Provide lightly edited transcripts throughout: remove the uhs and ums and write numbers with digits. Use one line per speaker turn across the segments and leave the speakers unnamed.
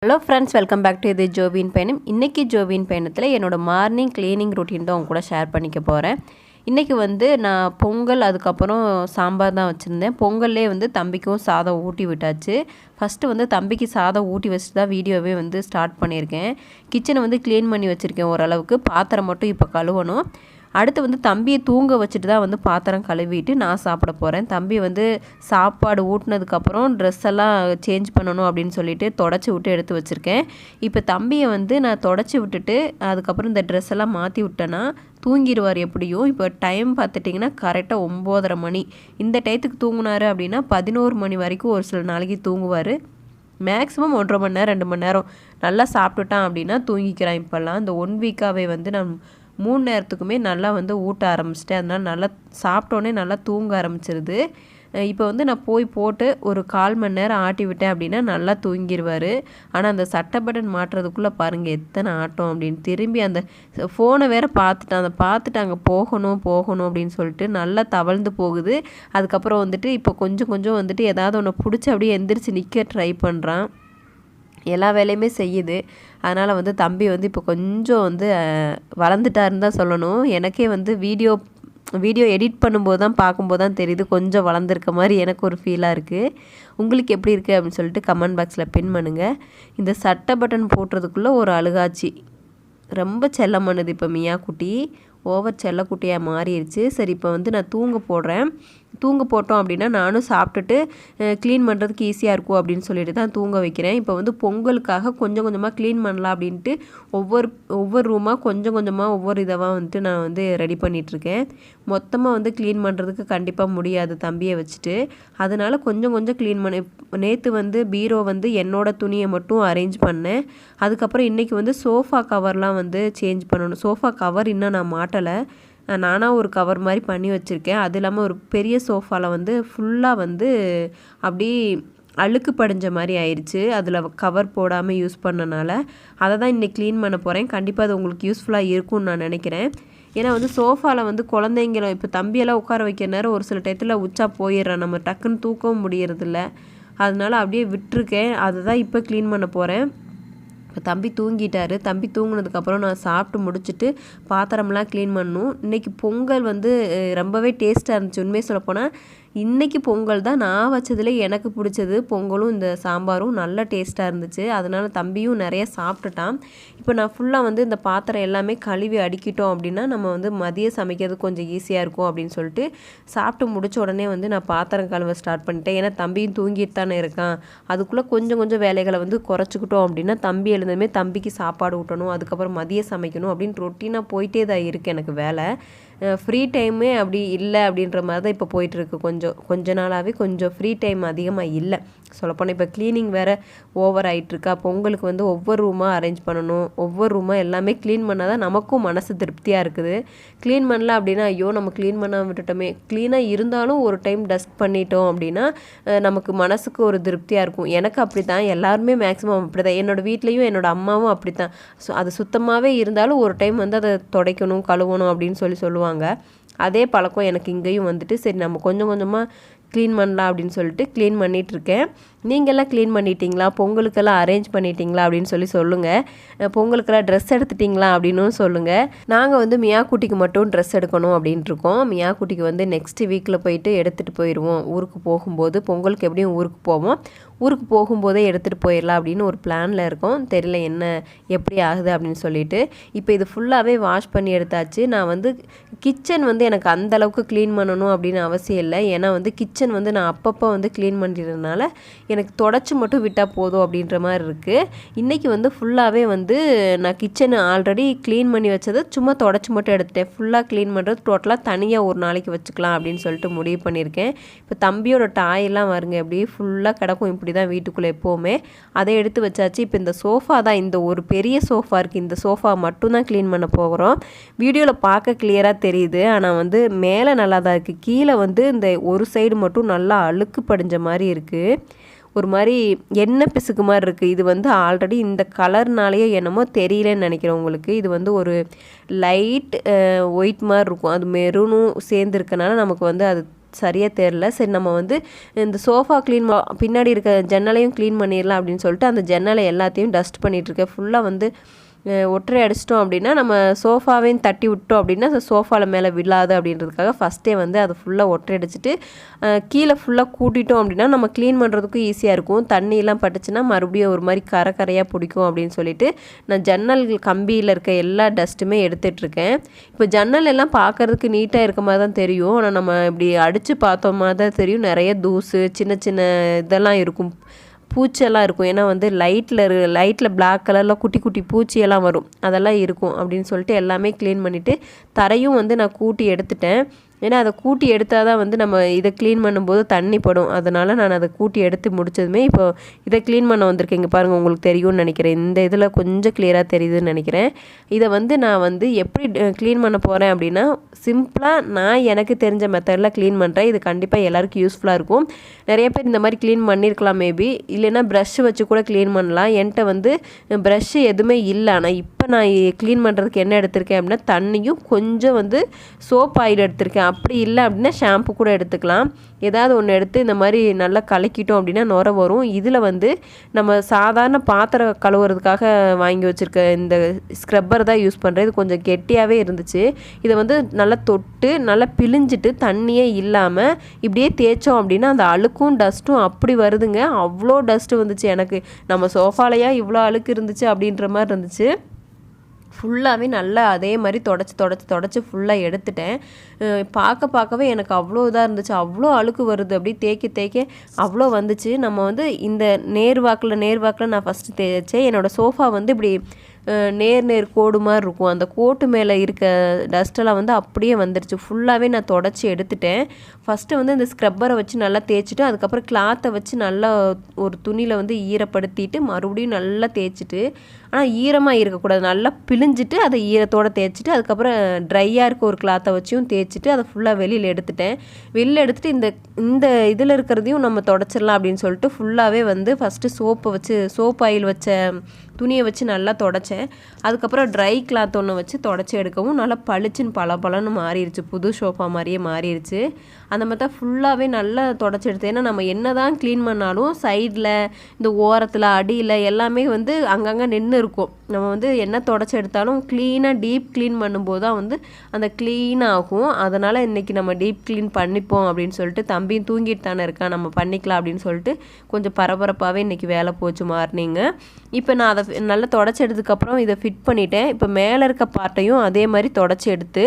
Hello friends, welcome back to இது ஜோவின் பயணம். இன்றைக்கி ஜோவின் பயணத்தில் என்னோடய மார்னிங் க்ளீனிங் ரொட்டீன் தான் உங்க கூட ஷேர் பண்ணிக்க போகிறேன். இன்றைக்கி நான் பொங்கல் அதுக்கப்புறம் சாம்பார் தான் வச்சுருந்தேன். பொங்கல்லே தம்பிக்கும் சாதம் ஊட்டி விட்டாச்சு. ஃபஸ்ட்டு தம்பிக்கு சாதம் ஊட்டி வச்சுட்டு தான் வீடியோவே ஸ்டார்ட் பண்ணியிருக்கேன். கிச்சனை க்ளீன் பண்ணி வச்சுருக்கேன் ஓரளவுக்கு. பாத்திரம் மட்டும் இப்போ கழுவணும். அடுத்து தம்பியை தூங்க வச்சுட்டு தான் பாத்திரம் கழுவிட்டு நான் சாப்பிட போகிறேன். தம்பி சாப்பாடு ஊட்டினதுக்கப்புறம் ட்ரெஸ் எல்லாம் சேஞ்ச் பண்ணணும் அப்படின்னு சொல்லிட்டு தொடச்சி விட்டு எடுத்து வச்சுருக்கேன். இப்போ தம்பியை நான் தொடச்சி விட்டுட்டு அதுக்கப்புறம் இந்த ட்ரெஸ் எல்லாம் மாற்றி விட்டேன்னா தூங்கிடுவார் எப்படியும். இப்போ டைம் பார்த்துட்டிங்கன்னா கரெக்டாக 9:30 மணி. இந்த டயத்துக்கு தூங்கினார் அப்படின்னா 11 மணி வரைக்கும் ஒரு சில நாளைக்கு தூங்குவார். மேக்ஸிமம் 1.5 மணி நேரம் 2 மணி நேரம் நல்லா சாப்பிட்டுட்டான் அப்படின்னா தூங்கிக்கிறான். இப்போல்லாம் இந்த 1 வீக்காகவே நான் 3 நேரத்துக்குமே நல்லா ஊட்ட ஆரம்பிச்சிட்டேன். அதனால் நல்லா சாப்பிட்டோன்னே நல்லா தூங்க ஆரம்பிச்சிருது. இப்போ நான் போய் போட்டு ஒரு 1/4 மணி நேரம் ஆட்டி விட்டேன் அப்படின்னா நல்லா தூங்கிடுவார். ஆனால் அந்த சட்டை பட்டன் மாட்டுறதுக்குள்ளே பாருங்கள் எத்தனை ஆட்டம் அப்படின்னு. திரும்பி அந்த ஃபோனை வேறு பார்த்துட்டான். அதை பார்த்துட்டு அங்கே போகணும் அப்படின்னு சொல்லிட்டு நல்லா தவழ்ந்து போகுது. அதுக்கப்புறம் இப்போ கொஞ்சம் ஏதாவது ஒன்று பிடிச்சி அப்படியே எந்திரிச்சு நிற்க ட்ரை பண்ணுறான். எல்லா வேலையுமே செய்யுது. அதனால் தம்பி இப்போ கொஞ்சம் வளர்ந்துட்டாருன்னு தான் சொல்லணும். எனக்கே வீடியோ எடிட் பண்ணும்போது தான் பார்க்கும்போது தான் தெரியுது கொஞ்சம் வளர்ந்துருக்க மாதிரி எனக்கு ஒரு ஃபீலாக இருக்குது. உங்களுக்கு எப்படி இருக்குது அப்படின்னு சொல்லிட்டு கமெண்ட் பாக்ஸில் பின் பண்ணுங்கள். இந்த சட்டை பட்டன் போட்டுறதுக்குள்ளே ஒரு அழுகாச்சி. ரொம்ப செல்லம் பண்ணுது இப்போ மியா குட்டி. ஓவர் செல்லக்குட்டியாக மாறிடுச்சு. சரி, இப்போ நான் தூங்க போட்டோம் அப்படின்னா நானும் சாப்பிட்டுட்டு க்ளீன் பண்ணுறதுக்கு ஈஸியாக இருக்கும் அப்படின்னு சொல்லிட்டு தான் தூங்க வைக்கிறேன். இப்போ பொங்கலுக்காக கொஞ்சம் கொஞ்சமாக க்ளீன் பண்ணலாம் அப்படின்ட்டு ஒவ்வொரு ரூமாக கொஞ்சம் ஒவ்வொரு இதவாக நான் ரெடி பண்ணிகிட்ருக்கேன். மொத்தமாக க்ளீன் பண்ணுறதுக்கு கண்டிப்பாக முடியாது தம்பியை வச்சுட்டு. அதனால் கொஞ்சம் க்ளீன் பண்ணி நேற்று பீரோ என்னோட துணியை மட்டும் அரேஞ்ச் பண்ணேன். அதுக்கப்புறம் இன்றைக்கி சோஃபா கவர்லாம் சேஞ்ச் பண்ணணும். சோஃபா கவர் இன்னும் நான் மாட்டலை. நானாக ஒரு கவர் மாதிரி பண்ணி வச்சுருக்கேன். அது இல்லாமல் ஒரு பெரிய சோஃபாவில் ஃபுல்லாக அப்படி அழுக்கு படிஞ்ச மாதிரி ஆயிடுச்சு. அதில் கவர் போடாமல் யூஸ் பண்ணனால அதை தான் இன்றைக்கி க்ளீன் பண்ண போகிறேன். கண்டிப்பாக அது உங்களுக்கு யூஸ்ஃபுல்லாக இருக்கும்னு நான் நினைக்கிறேன். ஏன்னா சோஃபாவில் குழந்தைங்கள இப்போ தம்பியெல்லாம் உட்கார வைக்கிற நேரம் ஒரு சில டயத்தில் உச்சா போயிடுறேன். நம்ம டக்குன்னு தூக்கவும் முடியறதில்ல. அதனால் அப்படியே விட்டுருக்கேன். அதை தான் இப்போ க்ளீன் பண்ண போகிறேன். இப்போ தம்பி தூங்கிட்டார். தம்பி தூங்கினதுக்கப்புறம் நான் சாப்பிட்டு முடிச்சுட்டு பாத்திரம்லாம் க்ளீன் பண்ணணும். இன்றைக்கி பொங்கல் ரொம்பவே டேஸ்ட்டாக இருந்துச்சு. உண்மையை சொல்லப்போனால் இன்றைக்கி பொங்கல் தான் நான் வச்சதுல எனக்கு பிடிச்சது. பொங்கலும் இந்த சாம்பாரும் நல்ல டேஸ்ட்டாக இருந்துச்சு. அதனால் தம்பியும் நிறைய சாப்பிட்டுட்டான். இப்போ நான் ஃபுல்லாக இந்த பாத்திரம் எல்லாமே கழுவி அடுக்கிட்டோம் அப்படின்னா நம்ம மதியம் சமைக்கிறது கொஞ்சம் ஈஸியாக இருக்கும் அப்படின்னு சொல்லிட்டு சாப்பிட்டு முடித்த உடனே நான் பாத்திரம் கழுவ ஸ்டார்ட் பண்ணிட்டேன். ஏன்னா தம்பியும் தூங்கிட்டு தானே இருக்கான். அதுக்குள்ளே கொஞ்சம் வேலைகளை குறைச்சிக்கிட்டோம் அப்படின்னா தம்பி எழுந்ததுமே தம்பிக்கு சாப்பாடு ஊட்டணும், அதுக்கப்புறம் மதியம் சமைக்கணும் அப்படின்னு ரொட்டீனாக போயிட்டே தான் இருக்குது எனக்கு வேலை. ஃப்ரீ டைமே அப்படி இல்லை அப்படின்ற மாதிரி தான் இப்போ போயிட்டுருக்கு. கொஞ்ச நாளாகவே கொஞ்சம் ஃப்ரீ டைம் அதிகமாக இல்லை சொல்லப்போனால். இப்போ க்ளீனிங் வேறு ஓவர் ஆகிட்டுருக்கா. பொங்கலுக்கு ஒவ்வொரு ரூமாக அரேஞ்ச் பண்ணணும். ஒவ்வொரு ரூமாக எல்லாமே க்ளீன் பண்ணால் தான் நமக்கும் மனசு திருப்தியாக இருக்குது. க்ளீன் பண்ணல அப்படின்னா ஐயோ நம்ம க்ளீன் பண்ண விட்டுட்டோமே. க்ளீனாக இருந்தாலும் ஒரு டைம் டஸ்ட் பண்ணிட்டோம் அப்படின்னா நமக்கு மனசுக்கு ஒரு திருப்தியாக இருக்கும். எனக்கு அப்படி தான், எல்லாருமே மேக்ஸிமம் அப்படி தான். என்னோடய வீட்லேயும் என்னோடய அம்மாவும் அப்படி தான். அது சுத்தமாகவே இருந்தாலும் ஒரு டைம் அதை துடைக்கணும் கழுவணும் அப்படின்னு சொல்லுவாங்க. அதே பழக்கம் எனக்கு இங்கேயும் சரி நம்ம கொஞ்சமாக க்ளீன் பண்ணலாம் அப்படின்னு சொல்லிட்டு க்ளீன் பண்ணிகிட்ருக்கேன். நீங்கள்லாம் க்ளீன் பண்ணிட்டீங்களா? பொங்கலுக்கெல்லாம் அரேஞ்ச் பண்ணிட்டீங்களா அப்படின்னு சொல்லுங்கள். பொங்கலுக்கெல்லாம் ட்ரெஸ் எடுத்துட்டிங்களா அப்படின்னும் சொல்லுங்கள். நாங்கள் மியா குட்டிக்கு மட்டும் ட்ரெஸ் எடுக்கணும் அப்படின்ட்டுருக்கோம். மியா குட்டிக்கு நெக்ஸ்ட் வீக்கில் போயிட்டு எடுத்துகிட்டு போயிடுவோம். ஊருக்கு போகும்போது பொங்கலுக்கு எப்படியும் ஊருக்கு போவோம். ஊருக்கு போகும்போதே எடுத்துகிட்டு போயிடலாம் அப்படின்னு ஒரு பிளானில் இருக்கோம். தெரியல என்ன எப்படி ஆகுது அப்படின்னு சொல்லிட்டு. இப்போ இது ஃபுல்லாகவே வாஷ் பண்ணி எடுத்தாச்சு. நான் கிச்சன் எனக்கு அந்தளவுக்கு க்ளீன் பண்ணணும் அப்படின்னு அவசியம் இல்லை. ஏன்னா கிச்சன் நான் அப்பப்போ க்ளீன் பண்ணிடுறதுனால எனக்கு தொடச்சி மட்டும் விட்டால் போதும் அப்படின்ற மாதிரி இருக்குது. இன்றைக்கி ஃபுல்லாகவே நான் கிச்சனை ஆல்ரெடி க்ளீன் பண்ணி வச்சதை சும்மா தொடச்சி மட்டும் எடுத்துட்டேன். ஃபுல்லாக க்ளீன் பண்ணுறது டோட்டலாக தனியாக ஒரு நாளைக்கு வச்சுக்கலாம் அப்படின்னு சொல்லிட்டு முடிவு பண்ணியிருக்கேன். இப்போ தம்பியோட டாயெல்லாம் வருங்க அப்படியே ஃபுல்லாக கிடக்கும். இப்படி தான் வீட்டுக்குள்ளே எப்போவுமே அதை எடுத்து வச்சாச்சு. இப்போ இந்த சோஃபா தான், இந்த ஒரு பெரிய சோஃபா இருக்குது. இந்த சோஃபா மட்டும்தான் க்ளீன் பண்ண போகிறோம். வீடியோவில் பார்க்க கிளியராக தெரியுது. ஆனால் மேலே நல்லா தான் இருக்குது. கீழே இந்த ஒரு சைடு மட்டும் நல்லா அழுக்கு படிஞ்ச மாதிரி இருக்குது. ஒரு மாதிரி எண்ணெய் பிசுக்கு மாதிரி இருக்குது. இது ஆல்ரெடி இந்த கலர்னாலேயே என்னமோ தெரியலன்னு நினைக்கிறேன் உங்களுக்கு. இது ஒரு லைட் ஒயிட் மாதிரி இருக்கும். அது மெரூனும் சேர்ந்துருக்கனால நமக்கு அது சரியாக தெரில. சரி நம்ம வந்து இந்த சோஃபா க்ளீன் பின்னாடி இருக்க ஜன்னலையும் க்ளீன் பண்ணிடலாம் அப்படின்னு சொல்லிட்டு அந்த ஜன்னலை எல்லாத்தையும் டஸ்ட் பண்ணிகிட்ருக்கேன். ஃபுல்லாக வந்து ஒற்றை அடிச்சிட்டோம் அப்படின்னா நம்ம சோஃபாவையும் தட்டி விட்டோம் அப்படின்னா அந்த சோஃபாவில் மேலே விழாது அப்படின்றதுக்காக ஃபஸ்ட்டே வந்து அதை ஃபுல்லாக ஒற்றை அடிச்சுட்டு கீழே ஃபுல்லாக கூட்டிட்டோம் அப்படின்னா நம்ம க்ளீன் பண்ணுறதுக்கும் ஈஸியாக இருக்கும். தண்ணியெல்லாம் பட்டுச்சுன்னா மறுபடியும் ஒரு மாதிரி கரையாக பிடிக்கும் அப்படின்னு சொல்லிட்டு நான் ஜன்னல் கம்பியில் இருக்க எல்லா டஸ்ட்டுமே எடுத்துகிட்ருக்கேன். இப்போ ஜன்னல் எல்லாம் பார்க்குறதுக்கு நீட்டாக இருக்க மாதிரி தான் தெரியும். ஆனால் நம்ம இப்படி அடித்து பார்த்தோமா தான் தெரியும் நிறைய தூசு சின்ன சின்ன இதெல்லாம் இருக்கும், பூச்சியெல்லாம் இருக்கும். ஏன்னா வந்து லைட்டில் பிளாக் கலரில் குட்டி குட்டி பூச்சியெல்லாம் வரும், அதெல்லாம் இருக்கும் அப்படின்னு சொல்லிட்டு எல்லாமே க்ளீன் பண்ணிவிட்டு தரையும் வந்து நான் கூட்டி எடுத்துட்டேன். ஏன்னா அதை கூட்டி எடுத்தால் தான் வந்து நம்ம இதை க்ளீன் பண்ணும்போது தண்ணி படும். அதனால் நான் அதை கூட்டி எடுத்து முடித்ததுமே இப்போ இதை க்ளீன் பண்ண வந்திருக்கேன். இங்கே பாருங்கள், உங்களுக்கு தெரியும்னு நினைக்கிறேன். இந்த இதில் கொஞ்சம் கிளியராக தெரியுதுன்னு நினைக்கிறேன். இதை வந்து நான் வந்து எப்படி க்ளீன் பண்ண போகிறேன் அப்படின்னா சிம்பிளாக நான் எனக்கு தெரிஞ்ச மெத்தடில் க்ளீன் பண்ணுறேன். இது கண்டிப்பாக எல்லாருக்கும் யூஸ்ஃபுல்லாக இருக்கும். நிறைய பேர் இந்த மாதிரி க்ளீன் பண்ணியிருக்கலாம் மேபி, இல்லைன்னா ப்ரஷ் வச்சு கூட க்ளீன் பண்ணலாம். என்கிட்ட வந்து ப்ரஷ்ஷு எதுவுமே இல்லை. ஆனால் இப்போ நான் க்ளீன் பண்ணுறதுக்கு என்ன எடுத்திருக்கேன் அப்படின்னா தண்ணியும் கொஞ்சம் வந்து சோப் ஆயில் எடுத்திருக்கேன். அப்படி இல்லை அப்படின்னா ஷாம்பு கூட எடுத்துக்கலாம். ஏதாவது ஒன்று எடுத்து இந்த மாதிரி நல்லா கலக்கிட்டோம் அப்படின்னா நுர வரும். இதில் வந்து நம்ம சாதாரண பாத்திரம் கழுவுறதுக்காக வாங்கி வச்சுருக்க இந்த ஸ்க்ரப்பர் தான் யூஸ் பண்ணுறேன். இது கொஞ்சம் கெட்டியாகவே இருந்துச்சு. இதை வந்து நல்லா தொட்டு நல்லா பிழிஞ்சிட்டு தண்ணியே இல்லாமல் இப்படியே தேய்ச்சோம் அப்படின்னா அந்த அழுக்கும் டஸ்ட்டும் அப்படி வருதுங்க. அவ்வளோ டஸ்ட்டு வந்துச்சு. எனக்கு நம்ம சோஃபாலையா இவ்வளோ அழுக்கு இருந்துச்சு அப்படின்ற மாதிரி இருந்துச்சு. ஃபுல்லாகவே நல்லா அதே மாதிரி தொடச்சி ஃபுல்லாக எடுத்துட்டேன். பார்க்கவே எனக்கு அவ்வளோ இதாக இருந்துச்சு. அவ்வளோ அழுக்கு வருது, அப்படி தேய்க்க அவ்வளோ வந்துச்சு. நம்ம வந்து இந்த நேர்வாக்கில் நான் ஃபஸ்ட்டு தேய்ச்சேன். என்னோடய சோஃபா வந்து இப்படி நேர் கோடு மாதிரி இருக்கும். அந்த கோட்டு மேலே இருக்க டஸ்ட்டெல்லாம் வந்து அப்படியே வந்துடுச்சு. ஃபுல்லாகவே நான் தொடச்சி எடுத்துட்டேன். ஃபஸ்ட்டு வந்து இந்த ஸ்க்ரப்பரை வச்சு நல்லா தேய்ச்சிட்டு அதுக்கப்புறம் கிளாத்தை வச்சு நல்லா ஒரு துணியில் வந்து ஈரப்படுத்திட்டு மறுபடியும் நல்லா தேய்ச்சிட்டு, ஆனால் ஈரமாக இருக்கக்கூடாது, நல்லா பிழிஞ்சிட்டு அதை ஈரத்தோடு தேய்ச்சிட்டு அதுக்கப்புறம் ட்ரையாக இருக்க ஒரு கிளாத்தை வச்சும் தேய்ச்சிட்டு அதை ஃபுல்லாக வெளியில் எடுத்துட்டேன். வெளியில் எடுத்துகிட்டு இந்த இதில் இருக்கிறதையும் நம்ம தொடச்சிடலாம் அப்படின்னு சொல்லிட்டு ஃபுல்லாகவே வந்து ஃபஸ்ட்டு சோப் ஆயில் வச்ச துணியை வச்சு நல்லா தொடச்சேன். அதுக்கப்புறம் ட்ரை கிளாத் ஒன்று வச்சு தொடச்சி எடுக்கவும் நல்லா பளிச்சுன்னு பளபளன்னு மாறிடுச்சு. புது சோஃபா மாதிரியே மாறிடுச்சு. அந்த மாதிரி தான் ஃபுல்லாகவே நல்லா தொடச்சி எடுத்தேன். ஏன்னா நம்ம என்ன தான் க்ளீன் பண்ணாலும் சைடில் இந்த ஓரத்தில் அடியில் எல்லாமே வந்து அங்கங்கே நின்று இருக்கும். நம்ம வந்து என்ன தொடச்சி எடுத்தாலும் க்ளீனாக டீப் க்ளீன் பண்ணும்போது தான் வந்து அந்த க்ளீன் ஆகும். அதனால் இன்றைக்கி நம்ம டீப் க்ளீன் பண்ணிப்போம் அப்படின்னு சொல்லிட்டு தம்பியும் தூங்கிட்டு தானே இருக்கான், நம்ம பண்ணிக்கலாம் அப்படின்னு சொல்லிட்டு கொஞ்சம் பரபரப்பாகவே இன்றைக்கி வேலை போச்சு மார்னிங்கு. இப்போ நான் அதை நல்லா தொடச்சி எடுத்ததுக்கப்புறம் இதை ஃபிட் பண்ணிட்டேன். இப்போ மேலே இருக்க பார்ட்டையும் அதே மாதிரி தொடச்சி எடுத்து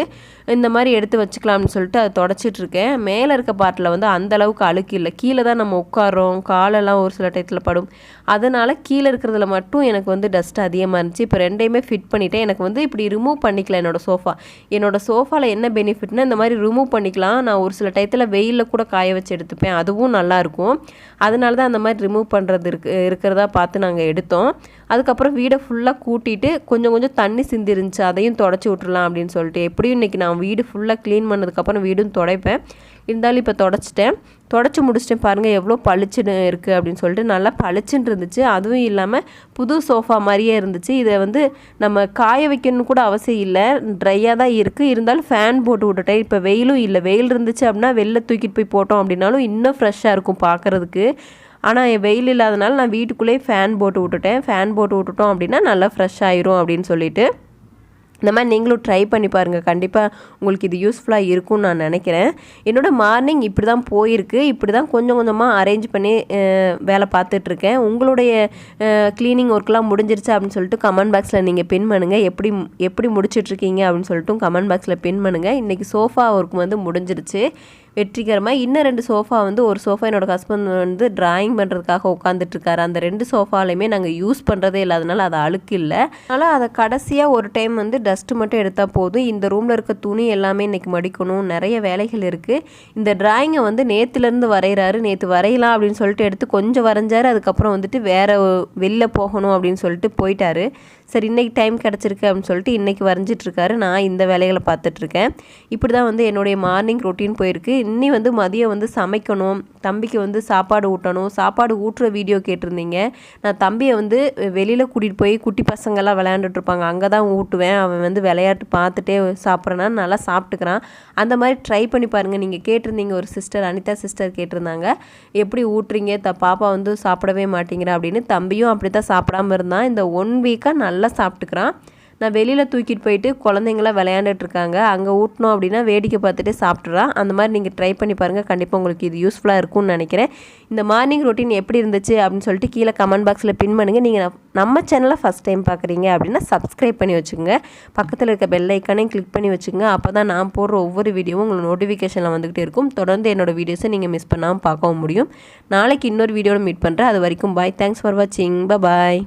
இந்த மாதிரி எடுத்து வச்சுக்கலாம்னு சொல்லிட்டு அதை தொடச்சிட்ருக்கேன். மேலே இருக்க பார்ட்டில் வந்து அந்தளவுக்கு அழுக்கு இல்லை. கீழே தான் நம்ம உட்காரோம், காலெல்லாம் ஒரு சில டயத்தில் படும். அதனால் கீழே இருக்கிறதுல மட்டும் எனக்கு வந்து டஸ்ட் அதிகமாக இருந்துச்சு. இப்போ ரெண்டையுமே ஃபிட் பண்ணிவிட்டேன். எனக்கு வந்து இப்படி ரிமூவ் பண்ணிக்கலாம் என்னோடய சோஃபாவில் என்ன பெனிஃபிட்னா இந்த மாதிரி ரிமூவ் பண்ணிக்கலாம். நான் ஒரு சில டயத்தில் வெயிலில் கூட காய வச்சு எடுத்துப்பேன், அதுவும் நல்லாயிருக்கும். அதனால தான் அந்த மாதிரி ரிமூவ் பண்ணுறது இருக்கிறதா பார்த்து நாங்கள் எடுத்தோம். அதுக்கப்புறம் வீடை ஃபுல்லாக கூட்டிட்டு கொஞ்சம் தண்ணி சிந்தி இருந்துச்சு, அதையும் தொடச்சி விட்றலாம் அப்படின்னு சொல்லிட்டு எப்படியும் இன்றைக்கி நான் வீடு ஃபுல்லாக க்ளீன் பண்ணதுக்கப்புறம் வீடும் துடைப்பேன். இருந்தாலும் இப்போ தொடச்சி முடிச்சிட்டேன். பாருங்கள் எவ்வளோ பளிச்சுன்னு இருக்குது அப்படின்னு சொல்லிட்டு நல்லா பளிச்சுன்னு இருந்துச்சு. அதுவும் இல்லாமல் புது சோஃபா மாதிரியே இருந்துச்சு. இதை வந்து நம்ம காய வைக்கணும்னு கூட அவசியம் இல்லை, ட்ரையாக தான் இருக்குது. இருந்தாலும் ஃபேன் போட்டு விட்டுட்டேன். இப்போ வெயிலும் இல்லை, வெயில் இருந்துச்சு அப்படின்னா வெளில தூக்கிட்டு போய் போட்டோம் அப்படின்னாலும் இன்னும் ஃப்ரெஷ்ஷாக இருக்கும் பார்க்குறதுக்கு. ஆனால் வெயில் இல்லாதனால நான் வீட்டுக்குள்ளேயே ஃபேன் போட்டு விட்டுட்டோம் அப்படின்னா நல்லா ஃப்ரெஷ் ஆயிரும் அப்படின்னு சொல்லிட்டு இந்த மாதிரி நீங்களும் ட்ரை பண்ணி பாருங்கள். கண்டிப்பாக உங்களுக்கு இது யூஸ்ஃபுல்லாக இருக்கும்னு நான் நினைக்கிறேன். என்னோடய மார்னிங் இப்படி தான் போயிருக்கு. இப்படி தான் கொஞ்சம் கொஞ்சமாக அரேஞ்ச் பண்ணி வேலை பார்த்துட்ருக்கேன். உங்களுடைய க்ளீனிங் ஒர்க்லாம் முடிஞ்சிருச்சா அப்படின்னு சொல்லிட்டு கமெண்ட் பாக்ஸில் நீங்கள் பின் பண்ணுங்கள். எப்படி முடிச்சிட்ருக்கீங்க அப்படின்னு சொல்லிட்டு கமெண்ட் பாக்ஸில் பின் பண்ணுங்கள். இன்றைக்கி சோஃபா ஒர்க் வந்து முடிஞ்சிருச்சு வெற்றிகரமாக. இன்னும் 2 சோஃபா வந்து ஒரு சோஃபா என்னோடய ஹஸ்பண்ட் வந்து ட்ராயிங் பண்ணுறதுக்காக உட்காந்துட்ருக்காரு. அந்த 2 சோஃபாலையுமே நாங்கள் யூஸ் பண்ணுறதே இல்லாதனால அது அழுக்கு இல்லை. அதனால் அதை கடைசியாக ஒரு டைம் வந்து டஸ்ட்டு மட்டும் எடுத்தால் போதும். இந்த ரூமில் இருக்க துணி எல்லாமே இன்றைக்கி மடிக்கணும், நிறைய வேலைகள் இருக்குது. இந்த ட்ராயிங்கை வந்து நேற்றுலேருந்து வரைகிறாரு. நேற்று வரையலாம் அப்படின்னு சொல்லிட்டு எடுத்து கொஞ்சம் வரைஞ்சார். அதுக்கப்புறம் வந்துட்டு வேறு வெளில போகணும் அப்படின்னு சொல்லிட்டு போயிட்டாரு. சரி இன்றைக்கி டைம் கிடச்சிருக்கு அப்படின்னு சொல்லிட்டு இன்றைக்கி வரைஞ்சிட்ருக்காரு. நான் இந்த வேலைகளை பார்த்துட்ருக்கேன். இப்படி தான் வந்து என்னுடைய மார்னிங் ரொட்டீன் போயிருக்கு. இன்னி வந்து மதியம் வந்து சமைக்கணும், தம்பிக்கு வந்து சாப்பாடு ஊட்டணும். சாப்பாடு ஊட்டுற வீடியோ கேட்டிருந்தீங்க. நான் தம்பியை வந்து வெளியில் கூட்டிகிட்டு போய் குட்டி பசங்கள்லாம் விளையாண்டுட்ருப்பாங்க, அங்கே தான் ஊட்டுவேன். அவன் வந்து விளையாட்டு பார்த்துட்டே சாப்பிட்றனா நல்லா சாப்பிட்டுக்கிறான். அந்த மாதிரி ட்ரை பண்ணி பாருங்கள். நீங்கள் கேட்டிருந்தீங்க, ஒரு சிஸ்டர் அனிதா சிஸ்டர் கேட்டிருந்தாங்க, எப்படி ஊட்டுறீங்க பாப்பா வந்து சாப்பிடவே மாட்டேங்கிறா அப்படின்னு. தம்பியும் அப்படி தான் சாப்பிடாமல் இருந்தான். இந்த 1 வீக்காக நல்லா சாப்பிட்டுக்கிறான். நான் வெளியில் தூக்கிட்டு போயிட்டு குழந்தைங்களாம் விளையாண்டுட்ருக்காங்க, அங்கே ஊட்டினோம் அப்படின்னா வேடிக்கை பார்த்துட்டு சாப்பிட்றான். அந்த மாதிரி நீங்கள் ட்ரை பண்ணி பாருங்கள். கண்டிப்பாக உங்களுக்கு இது யூஸ்ஃபுல்லாக இருக்கும்னு நினைக்கிறேன். இந்த மார்னிங் ரொட்டீன் எப்படி இருந்துச்சு அப்படின்னு சொல்லிட்டு கீழே கமெண்ட் பாக்ஸில் பின் பண்ணுங்கள். நீங்கள் நம்ம சேனலை ஃபஸ்ட் டைம் பார்க்குறீங்க அப்படின்னா சப்ஸ்கிரைப் பண்ணி வச்சுக்கோங்க. பக்கத்தில் இருக்க பெல் ஐக்கானையும் கிளிக் பண்ணி வச்சுக்கோங்க. அப்போ தான் நான் போடுற ஒவ்வொரு வீடியோவும் உங்களுக்கு நோட்டிஃபிகேஷனில் வந்துக்கிட்டே இருக்கும். தொடர்ந்து என்னோடய வீடியோஸை நீங்கள் மிஸ் பண்ணாமல் பார்க்கவும் முடியும். நாளைக்கு இன்னொரு வீடியோவில் மீட் பண்ணுறேன். அது வரைக்கும் பாய். தேங்க்ஸ் ஃபார் வாட்சிங். பாய்.